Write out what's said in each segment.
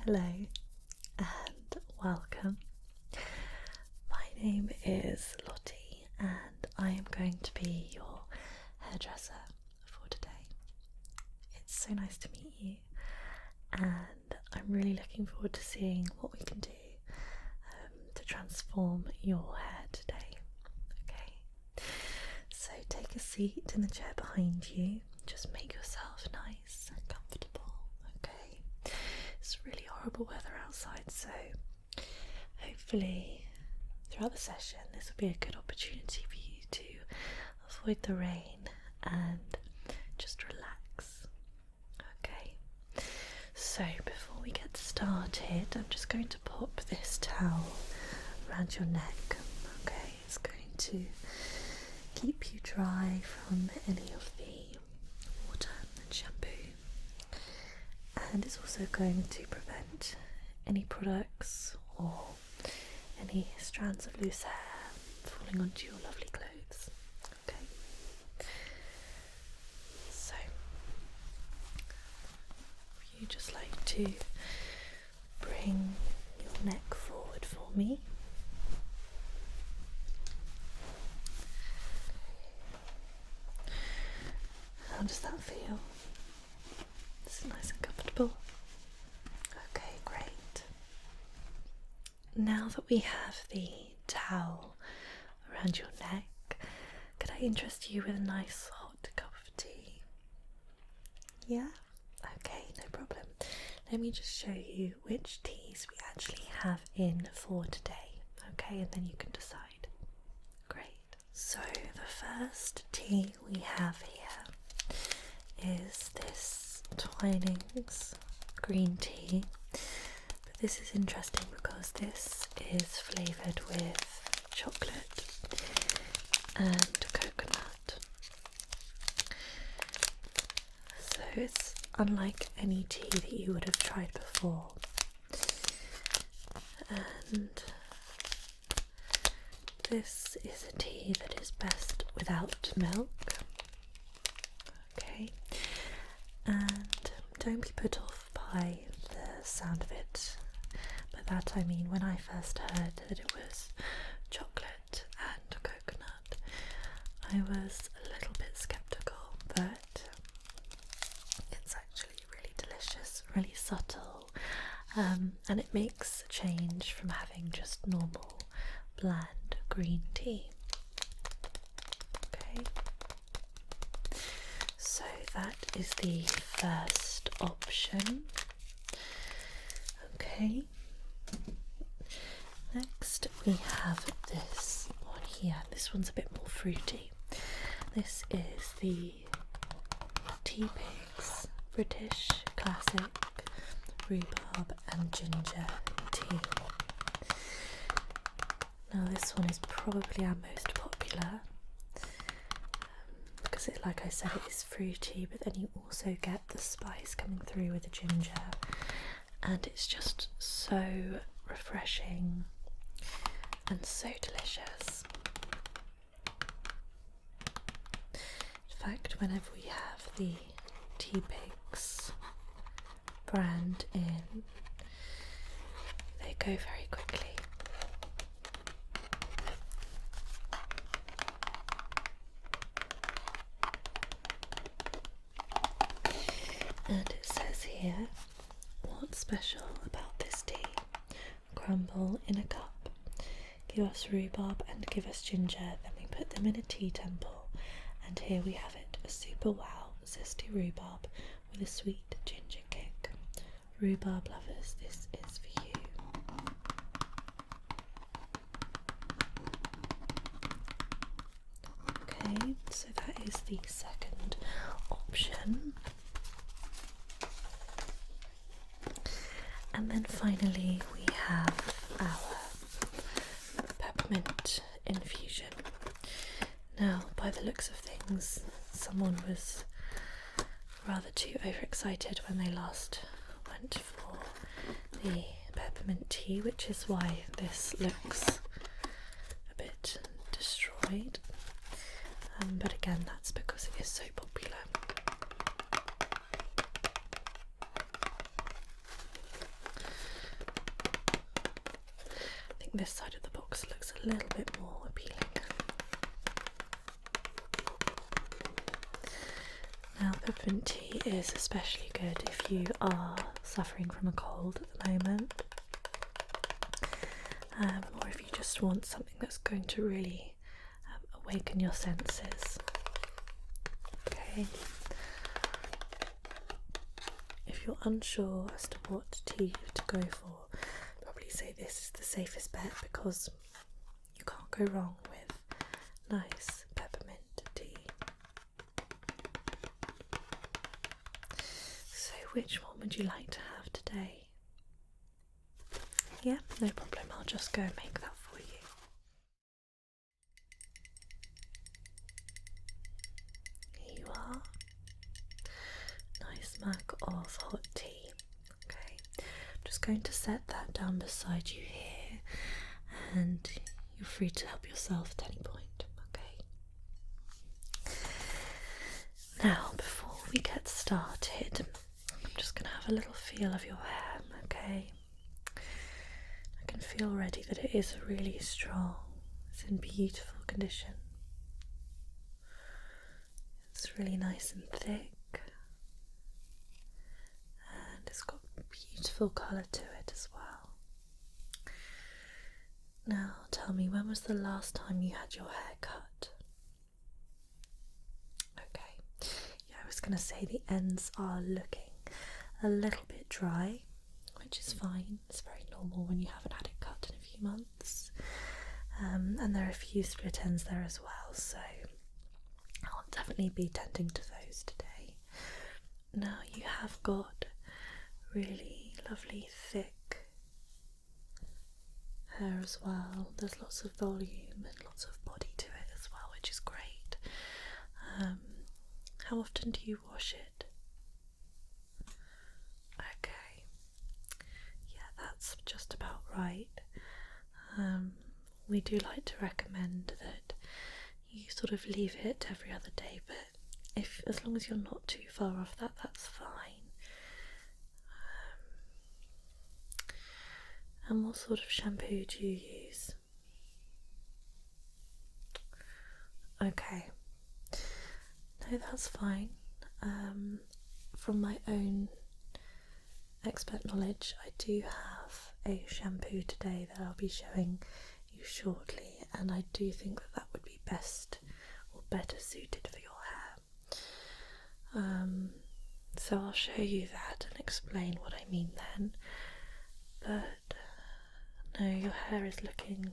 Hello and welcome. My name is Lottie and I am going to be your hairdresser for today. It's so nice to meet you and I'm really looking forward to seeing what we can do to transform your hair today. Okay, so take a seat in the chair behind you. Just make yourself nice and comfortable. Okay, it's really horrible weather outside, so hopefully throughout the session this will be a good opportunity for you to avoid the rain and just relax. Okay, so before we get started, I'm just going to pop this towel around your neck. Okay, it's going to keep you dry from any of the water and shampoo, and it's also going to prevent any products or any strands of loose hair falling onto your lovely clothes. Okay, so would you just like to bring your neck forward for me? How does that feel? Is it nice and comfortable? Okay, great. Now that we have the towel around your neck, could I interest you with a nice hot cup of tea? Yeah? Okay, no problem. Let me just show you which teas we actually have in for today. Okay, and then you can decide. Great. So the first tea we have here is this Twinings green tea, but this is interesting because this is flavoured with chocolate and coconut, so it's unlike any tea that you would have tried before, and this is a tea that is best without milk. Okay, and don't be put off by the sound of it. By that I mean, when I first heard that it was chocolate and coconut, I was a little bit skeptical, but it's actually really delicious, really subtle, and it makes a change from having just normal bland green tea. Okay, so that is the first option. Okay, next we have this one here. This one's a bit more fruity. This is the Tea Pigs British Classic Rhubarb and Ginger Tea. Now this one is probably our most popular, because it, like I said, it is fruity, but then you also get the spice coming through with the ginger, and it's just so refreshing and so delicious. In fact, whenever we have the Tea Pigs brand in, they go very quickly. And it says here, what's special about this tea? Crumble in a cup. Give us rhubarb and give us ginger, then we put them in a tea temple. And here we have it, a super wow zesty rhubarb with a sweet ginger kick. Rhubarb lovers, this is for you. Okay, so that is the second option. And then finally we have our peppermint infusion. Now, by the looks of things, someone was rather too overexcited when they last went for the peppermint tea, which is why this looks a bit destroyed. But again, that's because it is so popular. this side of the box looks a little bit more appealing. Now, peppermint tea is especially good if you are suffering from a cold at the moment, or if you just want something that's going to really awaken your senses. Okay. If you're unsure as to what tea to go for, I'd probably say this is the safest bet, because you can't go wrong with nice peppermint tea. So which one would you like to have today? Yeah, no problem, I'll just go and make that for you. Here you are. Nice mug of hot tea. Okay, I'm just going to set that down beside you here, and you're free to help yourself at any point. Okay. Now, before we get started, I'm just going to have a little feel of your hair. Okay. I can feel already that it is really strong. It's in beautiful condition. It's really nice and thick. It's got beautiful colour to it as well. Now tell me, when was the last time you had your hair cut? Okay, yeah, I was going to say the ends are looking a little bit dry, which is fine. It's very normal when you haven't had it cut in a few months. And there are a few split ends there as well, so I'll definitely be tending to those today. Now you have got really lovely thick hair as well. There's lots of volume and lots of body to it as well, which is great. How often do you wash it? Okay, yeah, that's just about right. We do like to recommend that you sort of leave it every other day, but as long as you're not too far off that, that's fine. And what sort of shampoo do you use? Okay, no, that's fine. From my own expert knowledge, I do have a shampoo today that I'll be showing you shortly, and I do think that that would be best or better suited for your hair. So I'll show you that and explain what I mean then. But no, your hair is looking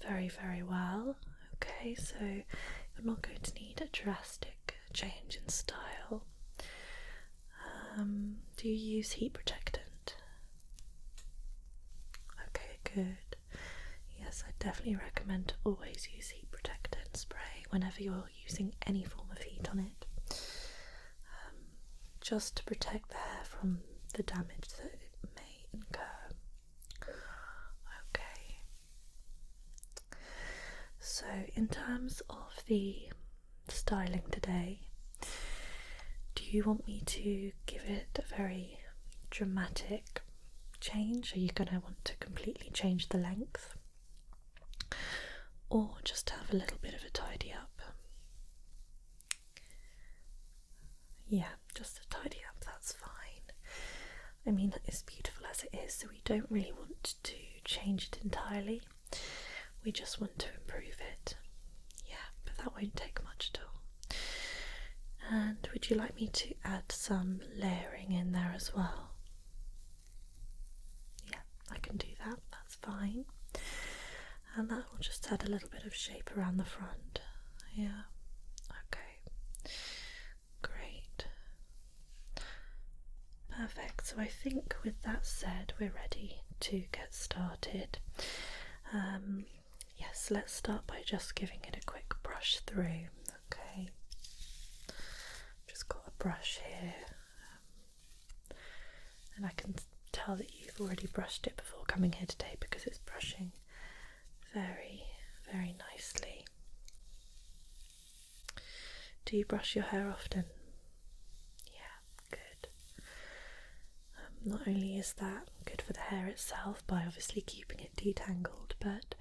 very, very well. Okay, so you're not going to need a drastic change in style. Do you use heat protectant? Okay, good. Yes, I definitely recommend to always use heat protectant spray whenever you're using any form of heat on it, just to protect the hair from the damage that it may incur. Okay, so in terms of the styling today, do you want me to give it a very dramatic change? Are you going to want to completely change the length, or just have a little bit of a tidy up? Yeah, just a tidy up, that's fine. I mean, it's beautiful as it is, so we don't really want to change it entirely. We just want to improve it. Yeah, but that won't take much at all. And would you like me to add some layering in there as well? Yeah, I can do that, that's fine. And that will just add a little bit of shape around the front. Yeah, okay, great. Perfect, so I think with that said, we're ready to get started. Yes, let's start by just giving it a quick brush through. Okay, just got a brush here, and I can tell that you've already brushed it before coming here today because it's brushing very, very nicely. Do you brush your hair often? Yeah, good. not only is that good for the hair itself by obviously keeping it detangled, but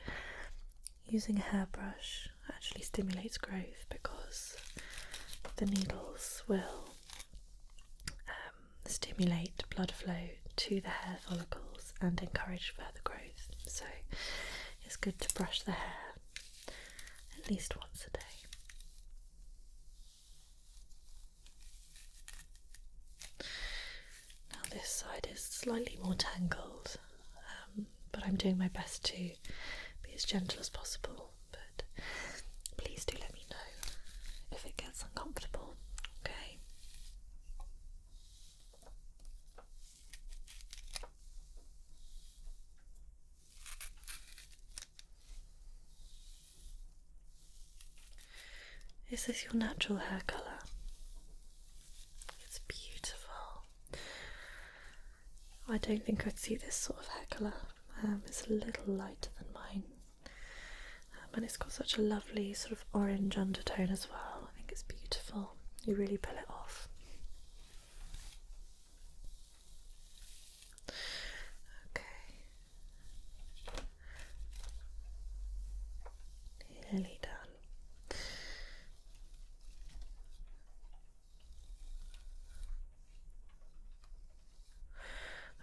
using a hairbrush actually stimulates growth because the needles will stimulate blood flow to the hair follicles and encourage further growth. So it's good to brush the hair at least once a day. Now this side is slightly more tangled, but I'm doing my best to be as gentle as possible, but please do let me know if it gets uncomfortable, okay? Is this your natural hair colour? It's beautiful. I don't think I'd see this sort of hair colour. It's a little lighter than mine. And it's got such a lovely sort of orange undertone as well. I think it's beautiful. You really pull it off. Okay. Nearly done.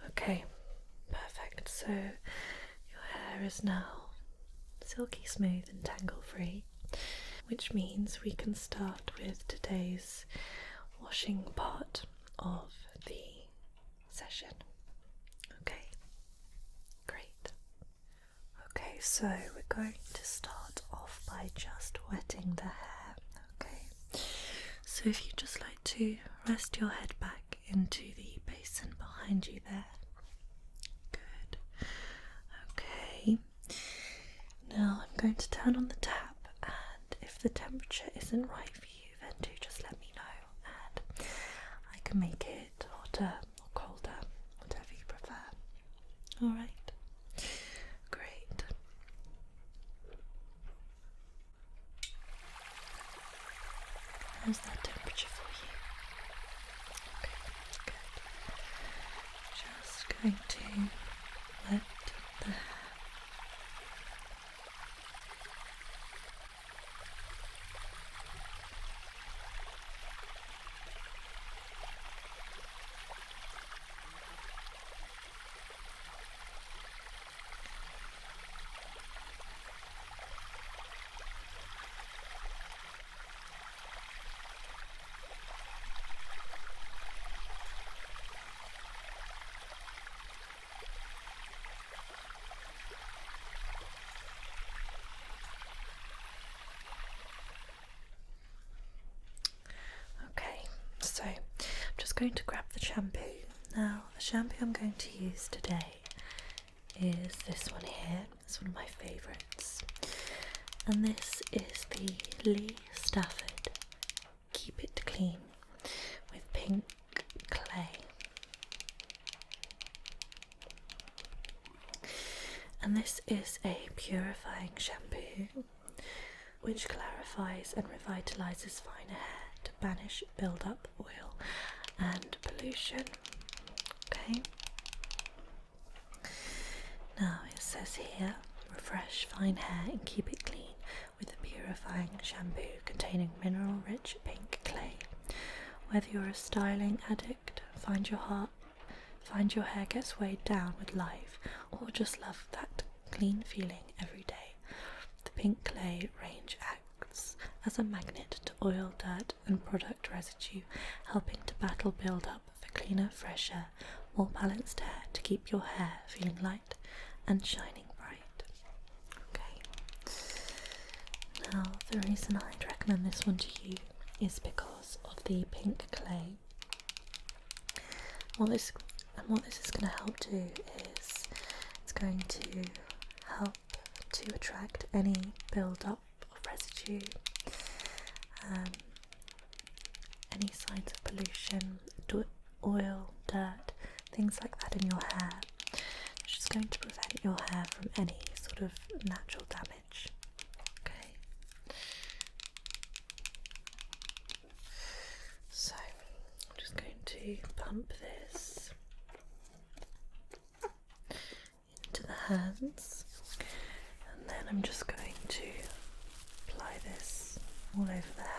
Okay, perfect. So your hair is now silky smooth and tangle free, which means we can start with today's washing part of the session. Okay, great. Okay, so we're going to start off by just wetting the hair. Okay, so if you'd just like to rest your head back into the basin behind you there. Good. Okay. Now I'm going to turn on the tap, and if the temperature isn't right for you, then do just let me know, and I can make it hotter or colder, whatever you prefer. Alright? Great. How's that temperature for you? Okay, good. Just going to wet the hair. So I'm just going to grab the shampoo. Now the shampoo I'm going to use today is this one here. It's one of my favourites, and this is the Lee Stafford Keep It Clean with pink clay. And this is a purifying shampoo which clarifies and revitalises finer hair to banish build-up oil and pollution. Okay. Now it says here, refresh fine hair and keep it clean with a purifying shampoo containing mineral-rich pink clay. Whether you're a styling addict, find your hair gets weighed down with life, or just love that clean feeling every day, the pink clay range acts as a magnet to oil, dirt and product residue, helping to battle build-up for cleaner, fresher, more balanced hair to keep your hair feeling light and shining bright. Okay. Now, the reason I'd recommend this one to you is because of the pink clay. What this is going to help do is it's going to help to attract any build-up of residue, any signs of pollution, oil, dirt, things like that in your hair. It's just going to prevent your hair from any sort of natural damage. Okay. So I'm just going to pump this hands, and then I'm just going to apply this all over the hair.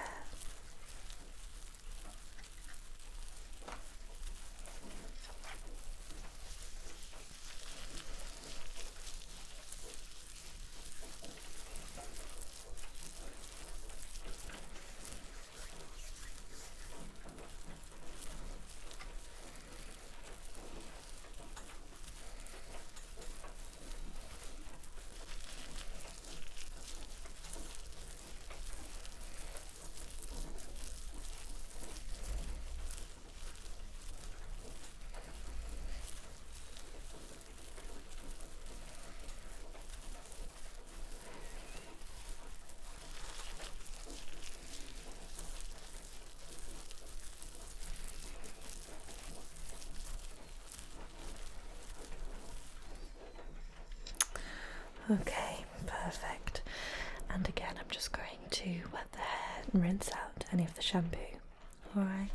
Okay, perfect. And again, I'm just going to wet the hair and rinse out any of the shampoo. Alright.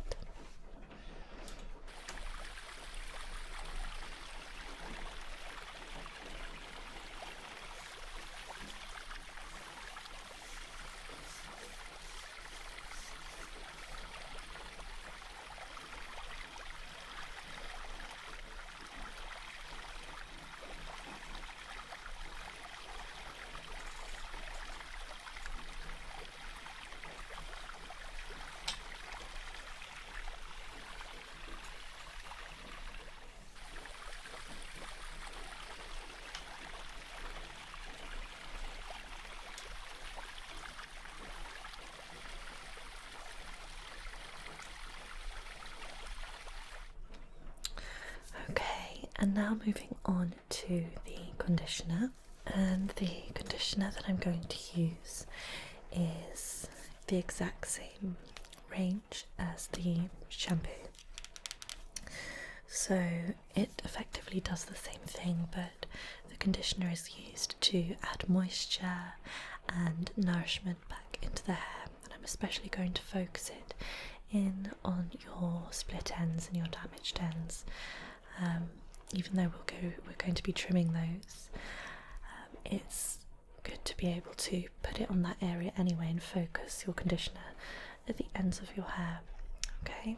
Okay, and now moving on to the conditioner. And the conditioner that I'm going to use is the exact same range as the shampoo. So it effectively does the same thing, but the conditioner is used to add moisture and nourishment back into the hair. And I'm especially going to focus it in on your split ends and your damaged ends. Even though we're going to be trimming those, it's good to be able to put it on that area anyway and focus your conditioner at the ends of your hair. Okay,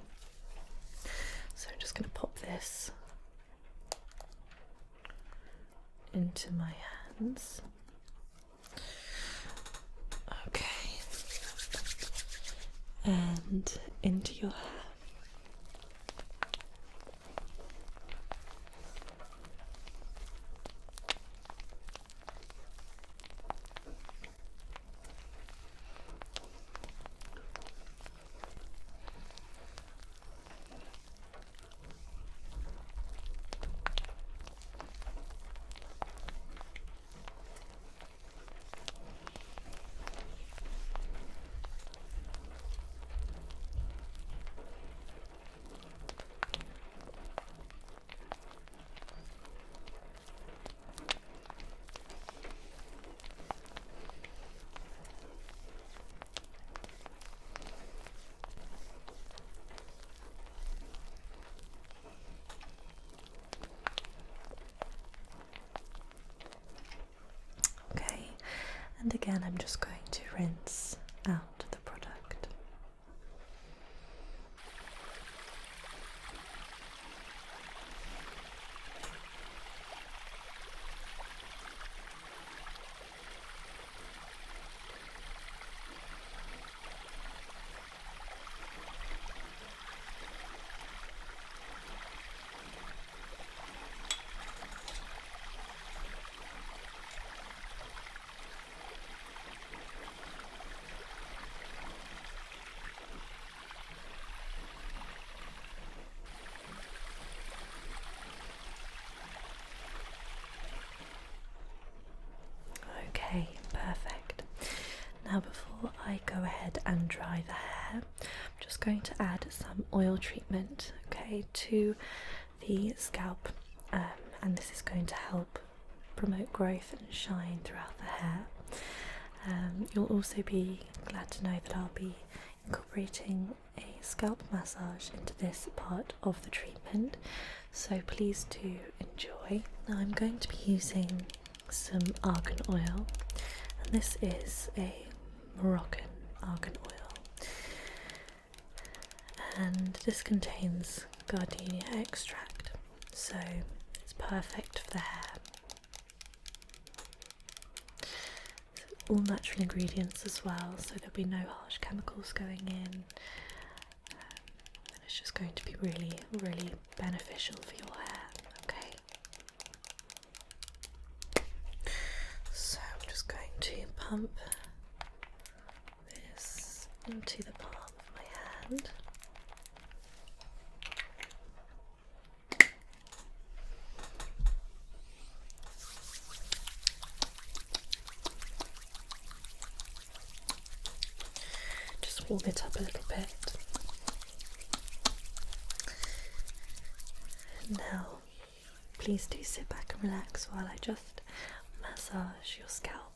so I'm just going to pop this into my hands. Okay, and into your hair. And again, I'm just going to rinse out the product. Okay, perfect. Now before I go ahead and dry the hair, I'm just going to add some oil treatment, okay, to the scalp, and this is going to help promote growth and shine throughout the hair. You'll also be glad to know that I'll be incorporating a scalp massage into this part of the treatment, so please do enjoy. Now I'm going to be using some argan oil, and this is a Moroccan argan oil, and this contains gardenia extract, so it's perfect for the hair. So all natural ingredients as well, so there'll be no harsh chemicals going in, and it's just going to be really, really beneficial for your hair. Okay, so I'm just going to pump this into the palm of my hand. Just warm it up a little bit. And now, please do sit back and relax while I just massage your scalp.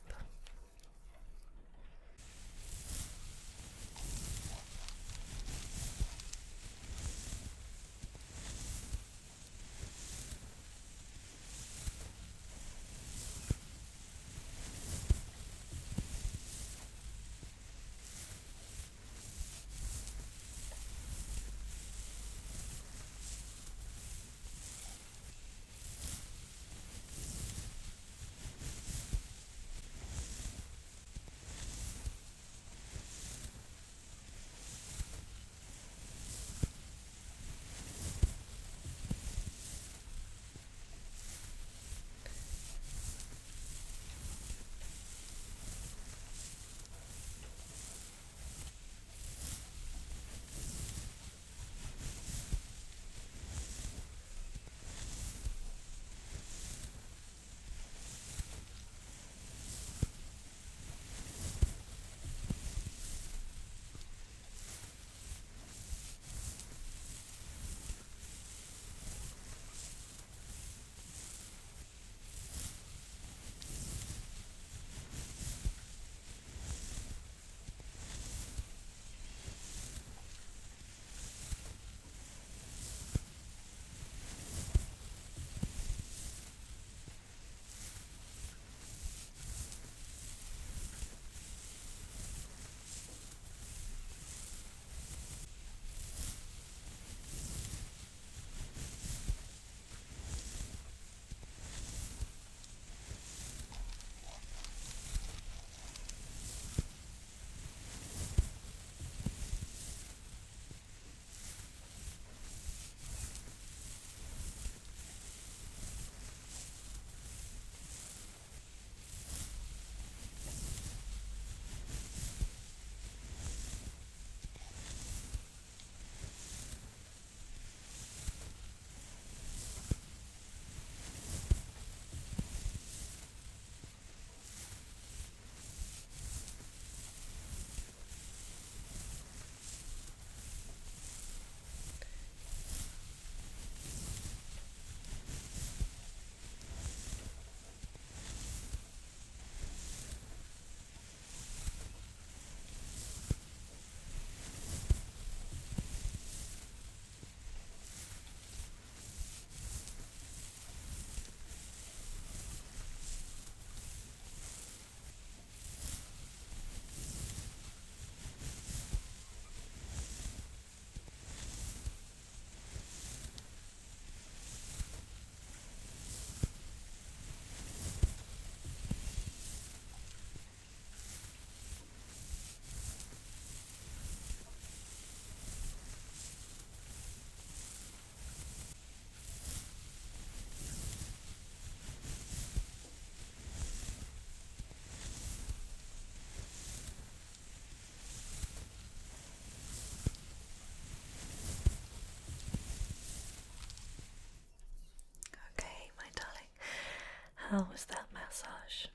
How was that massage?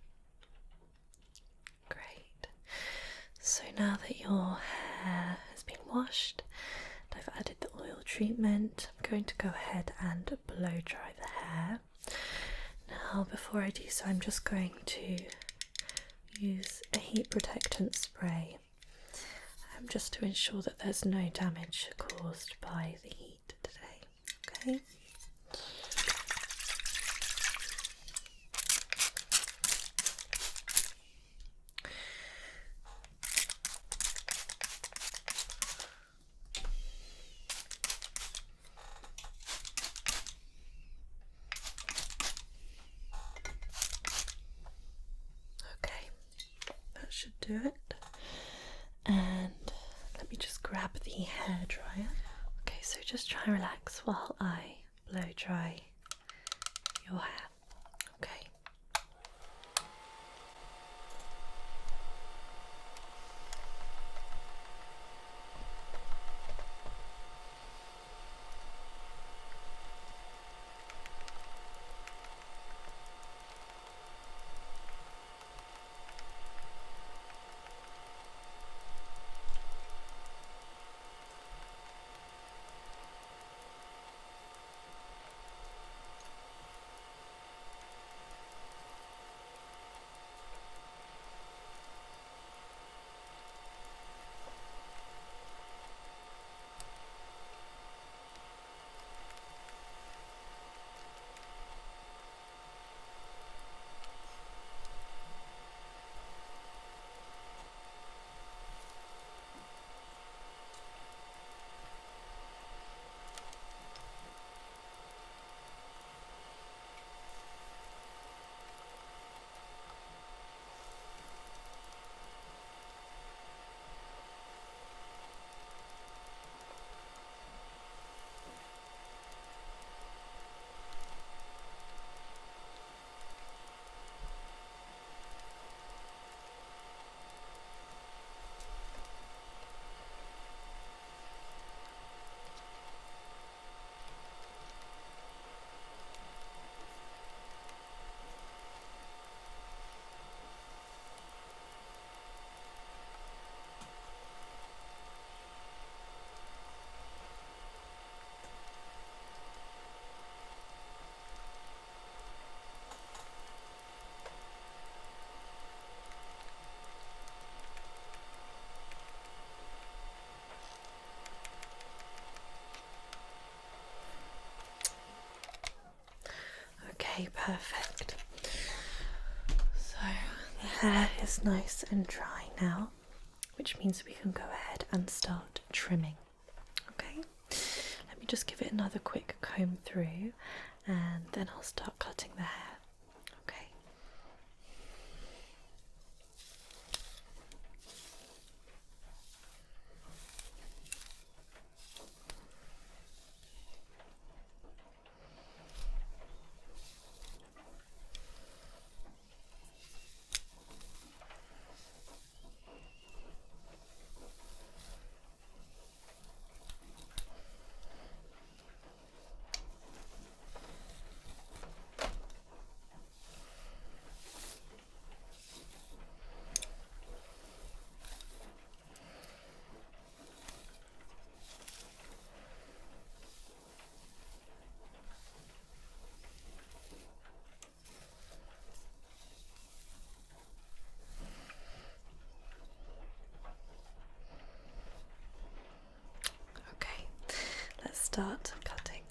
Great. So now that your hair has been washed and I've added the oil treatment, I'm going to go ahead and blow dry the hair. Now before I do so, I'm just going to use a heat protectant spray. just to ensure that there's no damage caused by the heat today. Okay. Okay, that should do it. And let me just grab the hairdryer. Okay, so just try and relax while I blow dry your hair. Okay. Okay, perfect. So the hair is nice and dry now, which means we can go ahead and start trimming. Okay, let me just give it another quick comb through and then I'll start cutting the hair. Okay. Start cutting.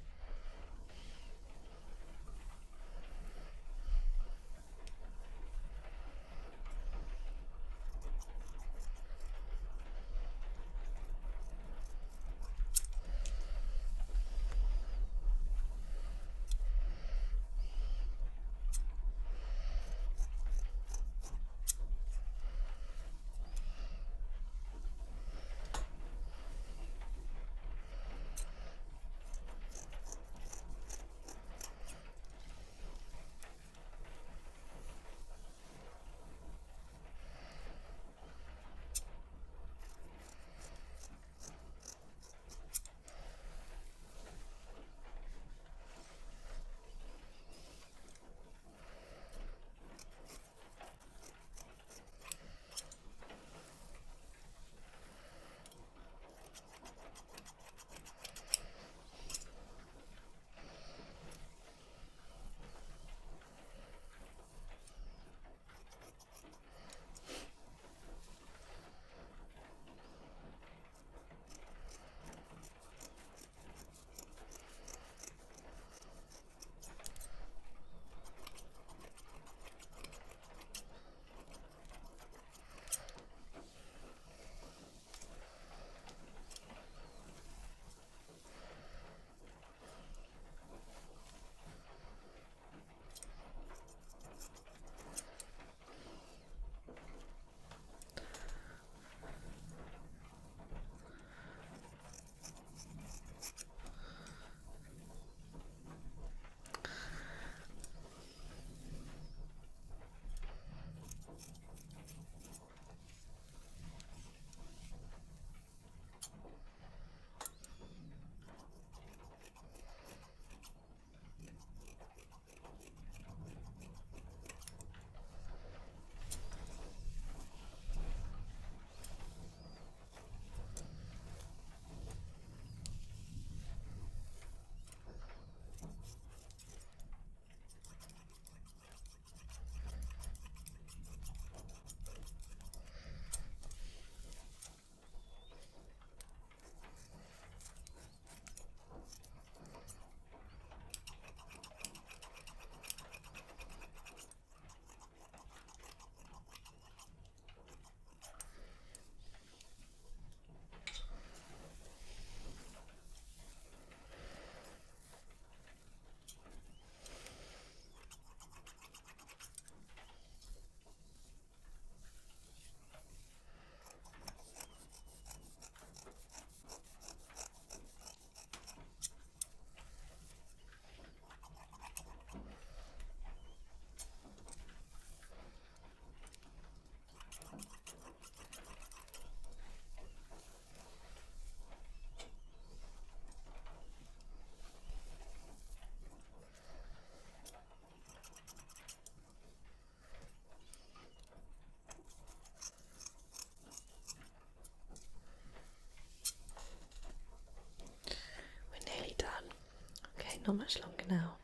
not much longer now.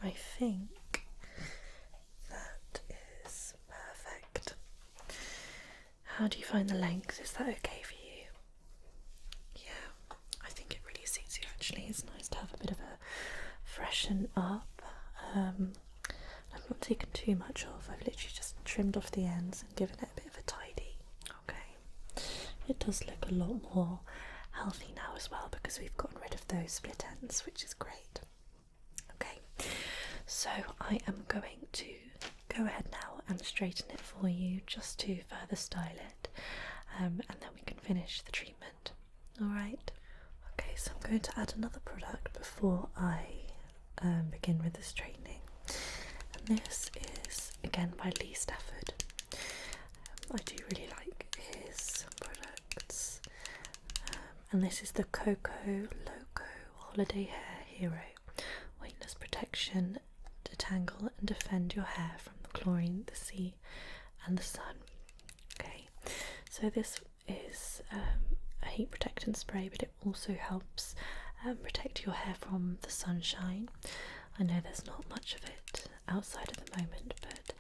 I think that is perfect. How do you find the length? Is that okay for you? Yeah, I think it really suits you actually. It's nice to have a bit of a freshen up. I've not taken too much off. I've literally just trimmed off the ends and given it a bit of a tidy. Okay. It does look a lot more healthy now as well because we've gotten rid of those split ends, which is great. Okay, so I am going to go ahead now and straighten it for you just to further style it, and then we can finish the treatment. Alright? Okay, so I'm going to add another product before I begin with the straightening. And this is again by Lee Stafford. I do really like his products. And this is the Coco Loco Holiday Hair Hero. Weightless protection, detangle and defend your hair from the chlorine, the sea and the sun. Okay, so this is a heat protectant spray, but it also helps protect your hair from the sunshine. I know there's not much of it outside at the moment, but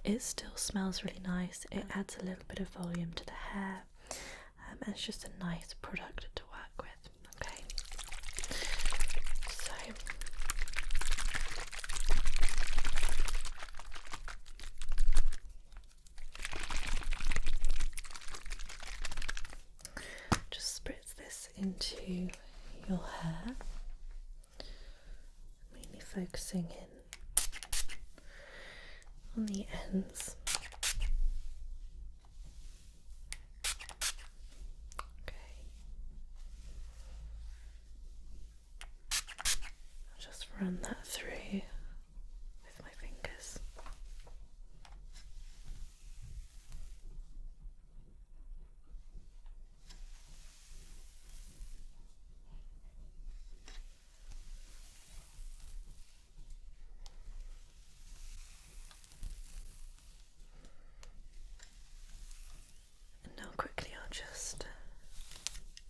it still smells really nice. It adds a little bit of volume to the hair, and it's just a nice product to work with. Okay, so just spritz this into your hair, mainly focusing in on the ends. Okay, I'll just run that through with my fingers. Now quickly I'll just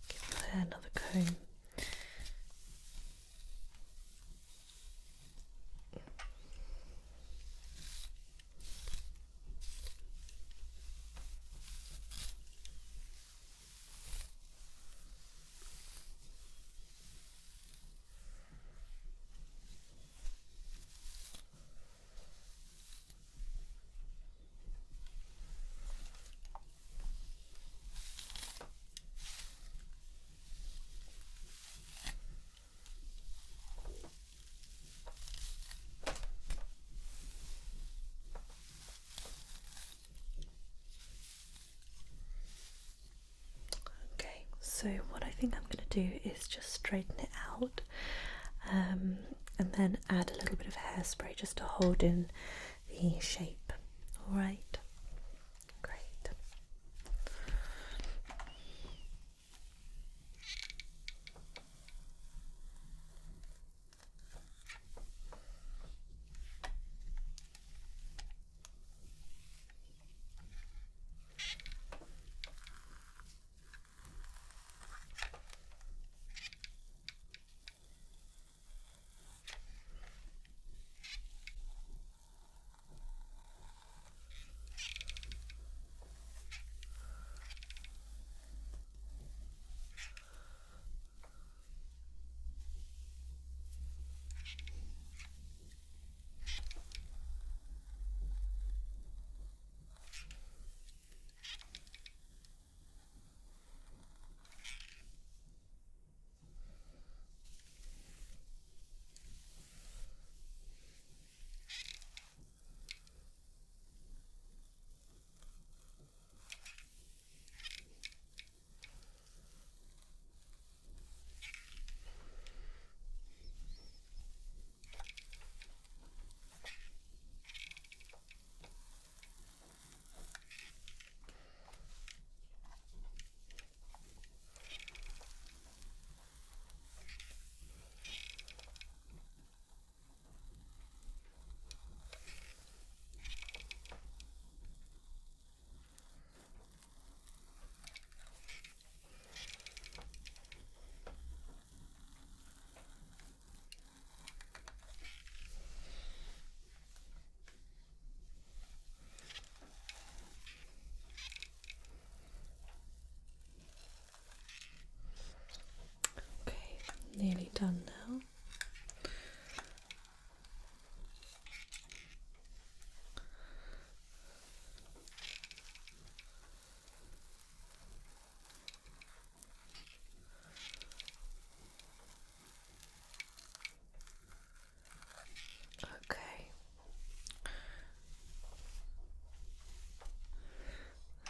give your hair another comb. So what I think I'm going to do is just straighten it out, and then add a little bit of hairspray just to hold in the shape. Alright, great.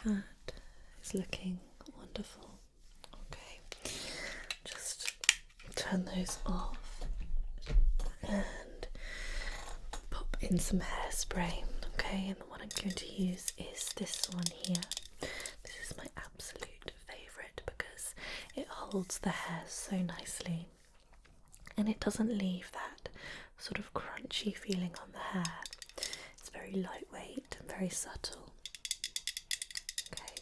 That is looking wonderful. Okay, just turn those off and pop in some hairspray. Okay, and what I'm going to use is this one here. This is my absolute favourite because it holds the hair so nicely and it doesn't leave that sort of crunchy feeling on the hair. It's very lightweight and very subtle. Okay,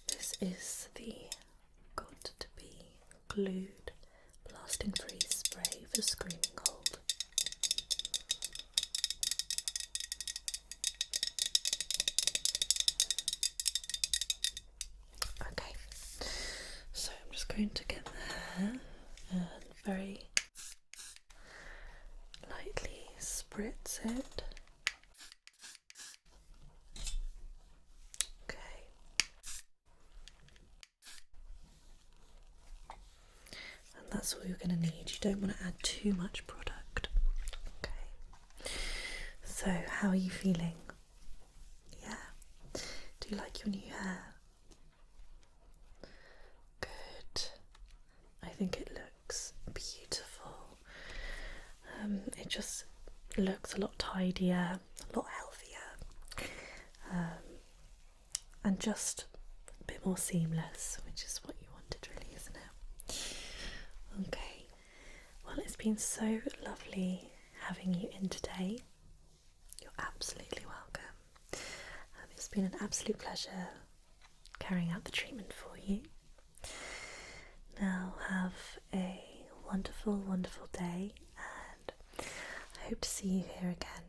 this is the Got to Be Glued Blasting Free Spray for Screaming Cold. Okay, so I'm just going to get the hair and very lightly spritz it. Okay. And that's all you're going to need. You don't want to add too much product. Okay. So, how are you feeling? Yeah. Do you like your new hair? Good. I think it looks beautiful. It just looks a lot tidier, a lot healthier, and just a bit more seamless, which is what you wanted, really, isn't it? Okay. Well, it's been so lovely having you in today. You're absolutely welcome. It's been an absolute pleasure carrying out the treatment for you. Now have a wonderful, wonderful day, and I hope to see you here again